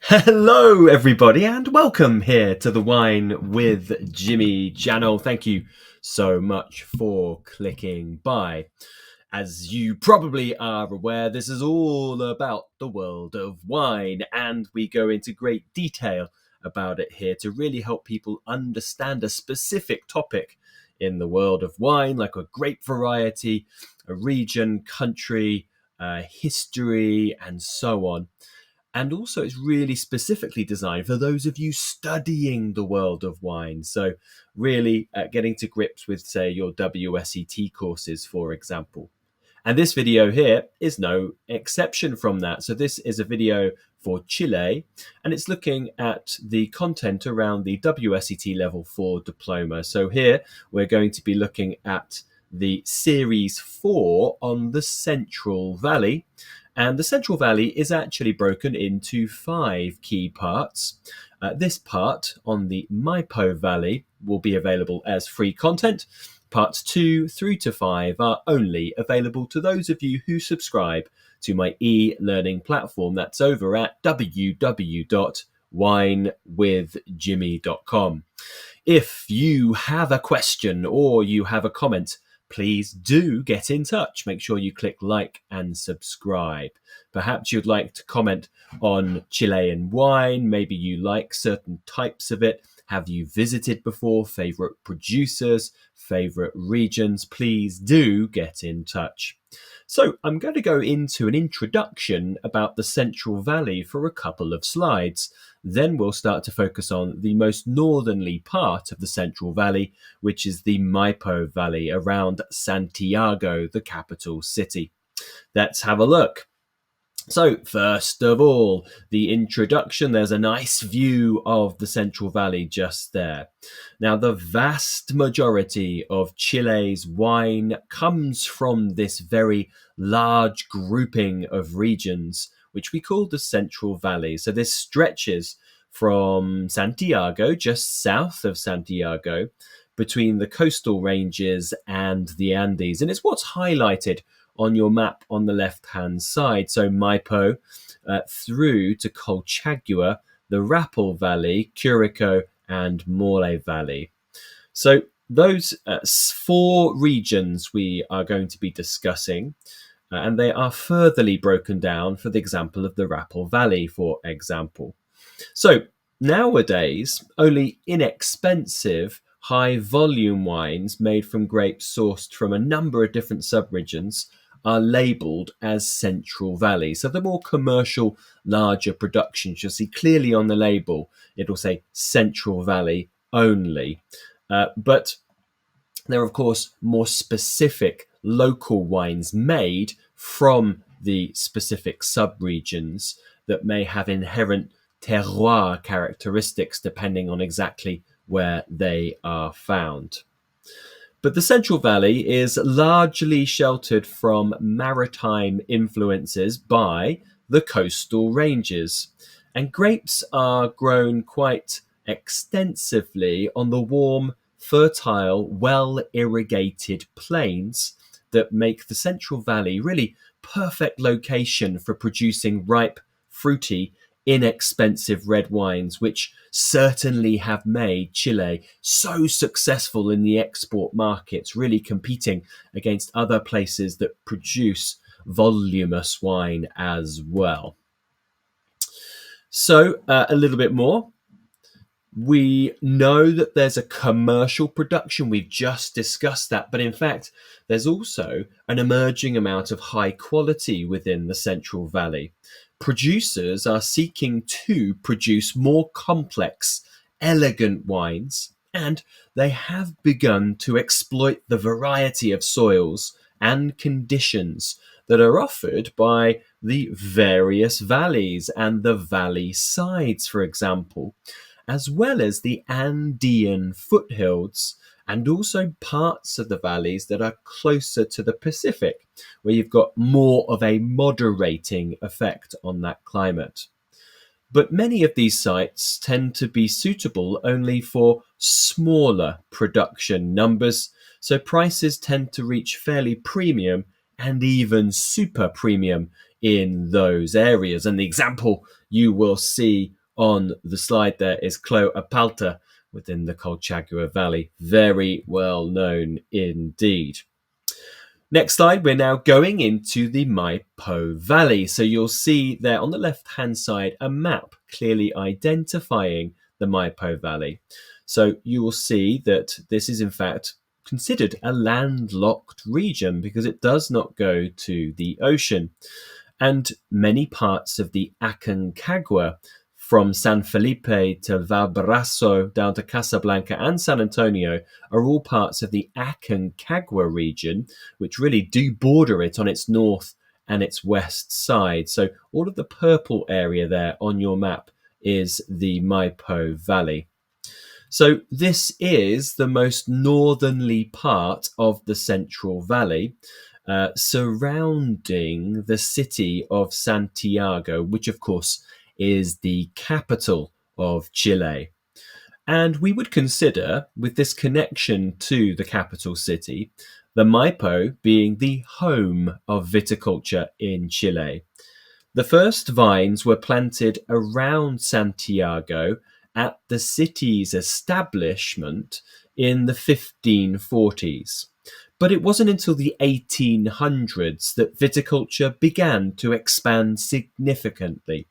Hello, everybody, and welcome here to the Wine with Jimmy channel. Thank you so much for clicking by. As you probably are aware, this is all about the world of wine, and we go into great detail about it here to really help people understand a specific topic in the world of wine, like a grape variety, a region, country, history, and so on. And also, it's really specifically designed for those of you studying the world of wine. So, really getting to grips with, say, your WSET courses, for example. And this video here is no exception from that. So, this is a video for Chile, and it's looking at the content around the WSET level 4 diploma. So, here we're going to be looking at the series 4 on the Central Valley. And the Central Valley is actually broken into 5 key parts. This part on the Maipo Valley will be available as free content. Parts 2 through to 5 are only available to those of you who subscribe to my e-learning platform. That's over at www.winewithjimmy.com. If you have a question or you have a comment, please do get in touch. Make sure you click like and subscribe. Perhaps you'd like to comment on Chilean wine. Maybe you like certain types of it. Have you visited before? Favorite producers, favorite regions? Please do get in touch. So I'm going to go into an introduction about the Central Valley for a couple of slides. Then we'll start to focus on the most northerly part of the Central Valley, which is the Maipo Valley around Santiago, the capital city. Let's have a look. So, first of all, the introduction. There's a nice view of the Central Valley just there. Now, the vast majority of Chile's wine comes from this very large grouping of regions, which we call the Central Valley. So this stretches from Santiago, just south of Santiago, between the coastal ranges and the Andes. And it's what's highlighted on your map on the left-hand side. So Maipo through to Colchagua, the Rapel Valley, Curicó, and Maule Valley. So those 4 regions we are going to be discussing, and they are furtherly broken down for the example of the Rapel Valley, for example. So nowadays, only inexpensive, high-volume wines made from grapes sourced from a number of different subregions are labelled as Central Valley. So the more commercial, larger productions, you'll see clearly on the label, it'll say Central Valley only. But there are, of course, more specific local wines made from the specific subregions that may have inherent terroir characteristics depending on exactly where they are found. But the Central Valley is largely sheltered from maritime influences by the coastal ranges, and grapes are grown quite extensively on the warm, fertile, well-irrigated plains that make the Central Valley really perfect location for producing ripe, fruity, inexpensive red wines, which certainly have made Chile so successful in the export markets, really competing against other places that produce voluminous wine as well. So a little bit more. We know that there's a commercial production. We've just discussed that. But in fact, there's also an emerging amount of high quality within the Central Valley. Producers are seeking to produce more complex, elegant wines, and they have begun to exploit the variety of soils and conditions that are offered by the various valleys and the valley sides, for example, as well as the Andean foothills and also parts of the valleys that are closer to the Pacific, where you've got more of a moderating effect on that climate. But many of these sites tend to be suitable only for smaller production numbers, so prices tend to reach fairly premium and even super premium in those areas. And the example you will see on the slide there is Clos Apalta within the Colchagua Valley. Very well known indeed. Next slide, we're now going into the Maipo Valley. So you'll see there on the left-hand side a map clearly identifying the Maipo Valley. So you will see that this is in fact considered a landlocked region because it does not go to the ocean. And many parts of the Aconcagua, from San Felipe to Valparaiso down to Casablanca and San Antonio, are all parts of the Aconcagua region, which really do border it on its north and its west side. So all of the purple area there on your map is the Maipo Valley. So this is the most northerly part of the Central Valley, surrounding the city of Santiago, which of course is the capital of Chile. And we would consider, with this connection to the capital city, the Maipo being the home of viticulture in Chile. The first vines were planted around Santiago at the city's establishment in the 1540s. But it wasn't until the 1800s that viticulture began to expand significantly.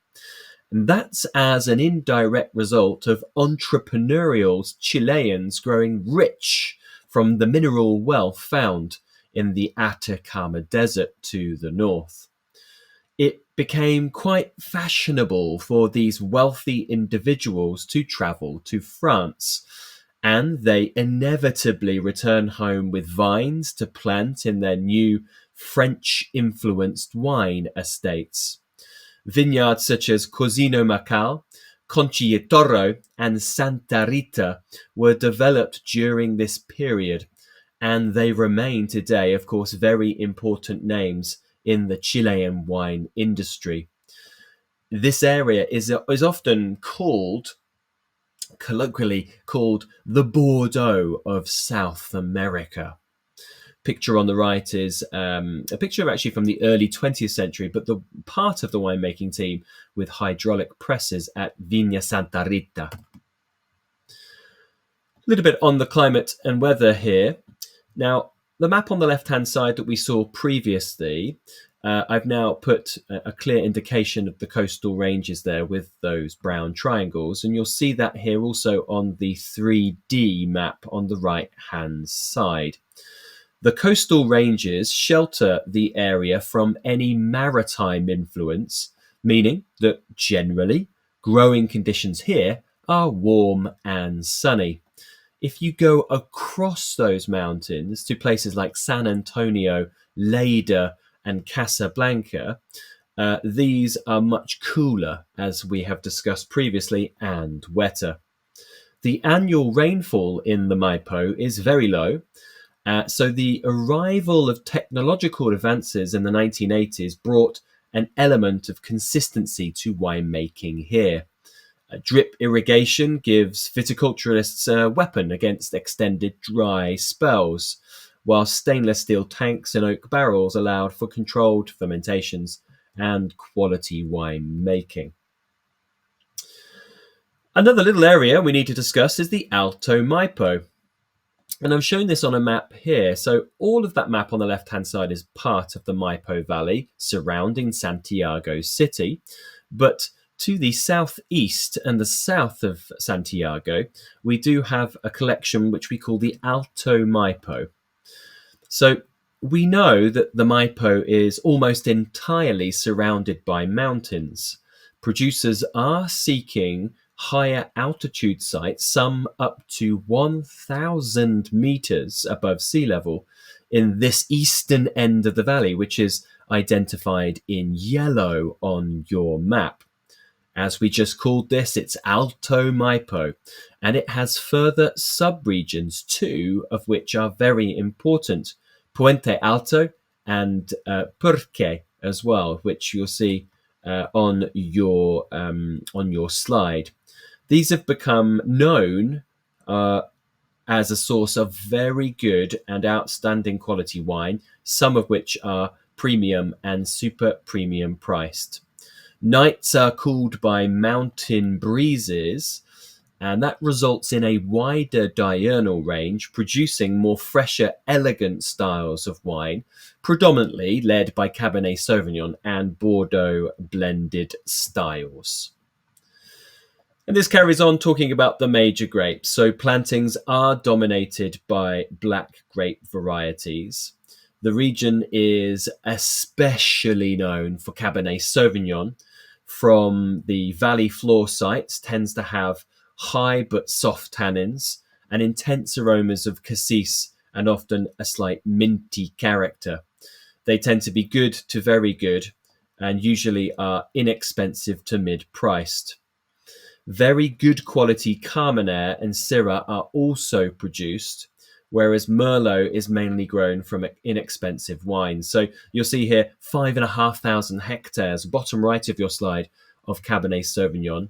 And that's as an indirect result of entrepreneurial Chileans growing rich from the mineral wealth found in the Atacama Desert to the north. It became quite fashionable for these wealthy individuals to travel to France, and they inevitably return home with vines to plant in their new French-influenced wine estates. Vineyards such as Cosino Macal, Concilletoro, and Santa Rita were developed during this period, and they remain today, of course, very important names in the Chilean wine industry. This area is often colloquially called the Bordeaux of South America. Picture on the right is a picture actually from the early 20th century, but the part of the winemaking team with hydraulic presses at Viña Santa Rita. A little bit on the climate and weather here. Now, the map on the left-hand side that we saw previously, I've now put a clear indication of the coastal ranges there with those brown triangles, and you'll see that here also on the 3D map on the right-hand side. The coastal ranges shelter the area from any maritime influence, meaning that generally growing conditions here are warm and sunny. If you go across those mountains to places like San Antonio, Lleida, and Casablanca, these are much cooler, as we have discussed previously, and wetter. The annual rainfall in the Maipo is very low, so the arrival of technological advances in the 1980s brought an element of consistency to winemaking here. Drip irrigation gives viticulturists a weapon against extended dry spells, while stainless steel tanks and oak barrels allowed for controlled fermentations and quality wine making. Another little area we need to discuss is the Alto Maipo. And I'm showing this on a map here. So all of that map on the left-hand side is part of the Maipo Valley surrounding Santiago City. But to the southeast and the south of Santiago, we do have a collection which we call the Alto Maipo. So we know that the Maipo is almost entirely surrounded by mountains. Producers are seeking higher altitude sites, some up to 1,000 meters above sea level, in this eastern end of the valley, which is identified in yellow on your map. As we just called this, it's Alto Maipo, and it has further sub-regions, two of which are very important, Puente Alto and Purque as well, which you'll see on your slide. These have become known as a source of very good and outstanding quality wine, some of which are premium and super premium priced. Nights are cooled by mountain breezes, and that results in a wider diurnal range, producing more fresher, elegant styles of wine, predominantly led by Cabernet Sauvignon and Bordeaux blended styles. And this carries on talking about the major grapes. So plantings are dominated by black grape varieties. The region is especially known for Cabernet Sauvignon. From the valley floor sites, tends to have high but soft tannins and intense aromas of cassis and often a slight minty character. They tend to be good to very good and usually are inexpensive to mid-priced. Very good quality Carmenere and Syrah are also produced, whereas Merlot is mainly grown from inexpensive wines. So you'll see here 5,500 hectares, bottom right of your slide, of Cabernet Sauvignon,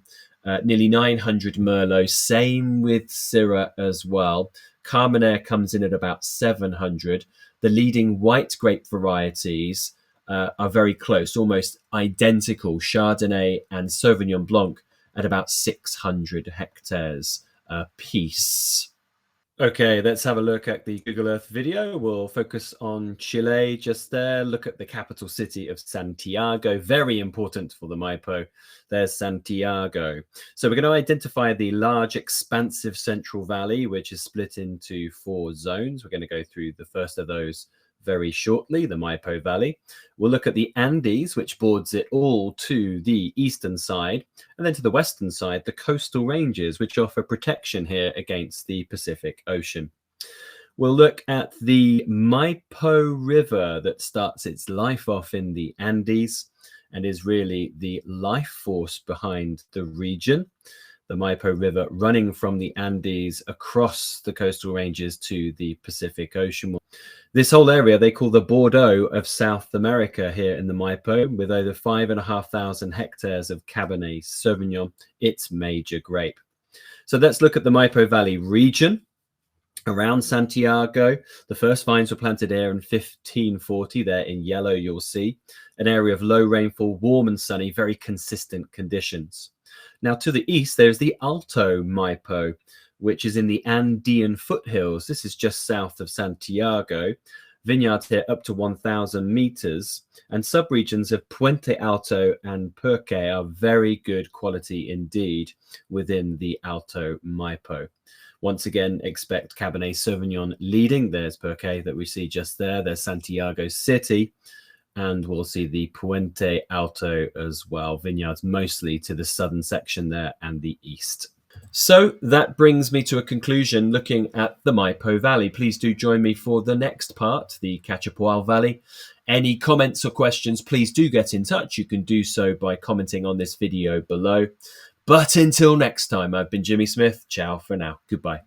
nearly 900 Merlot, same with Syrah as well. Carmenere comes in at about 700. The leading white grape varieties are very close, almost identical, Chardonnay and Sauvignon Blanc at about 600 hectares apiece. Okay, let's have a look at the Google Earth video. We'll focus on Chile just there. Look at the capital city of Santiago. Very important for the Maipo. There's Santiago. So we're going to identify the large, expansive Central Valley, which is split into 4 zones. We're going to go through the first of those very shortly, the Maipo Valley. We'll look at the Andes, which boards it all to the eastern side, and then to the western side, the coastal ranges, which offer protection here against the Pacific Ocean. We'll look at the Maipo River that starts its life off in the Andes and is really the life force behind the region. The Maipo River running from the Andes across the coastal ranges to the Pacific Ocean. This whole area they call the Bordeaux of South America here in the Maipo, with over 5,500 hectares of Cabernet Sauvignon, its major grape. So let's look at the Maipo Valley region. Around Santiago, the first vines were planted here in 1540. There in yellow, you'll see an area of low rainfall, warm and sunny, very consistent conditions. Now to the east, there's the Alto Maipo, which is in the Andean foothills. This is just south of Santiago. Vineyards here up to 1,000 meters, and subregions of Puente Alto and Perque are very good quality indeed within the Alto Maipo. Once again, expect Cabernet Sauvignon leading. There's Perque that we see just there. There's Santiago City. And we'll see the Puente Alto as well. Vineyards mostly to the southern section there and the east. So that brings me to a conclusion looking at the Maipo Valley. Please do join me for the next part, the Cachapoal Valley. Any comments or questions, please do get in touch. You can do so by commenting on this video below. But until next time, I've been Jimmy Smith. Ciao for now. Goodbye.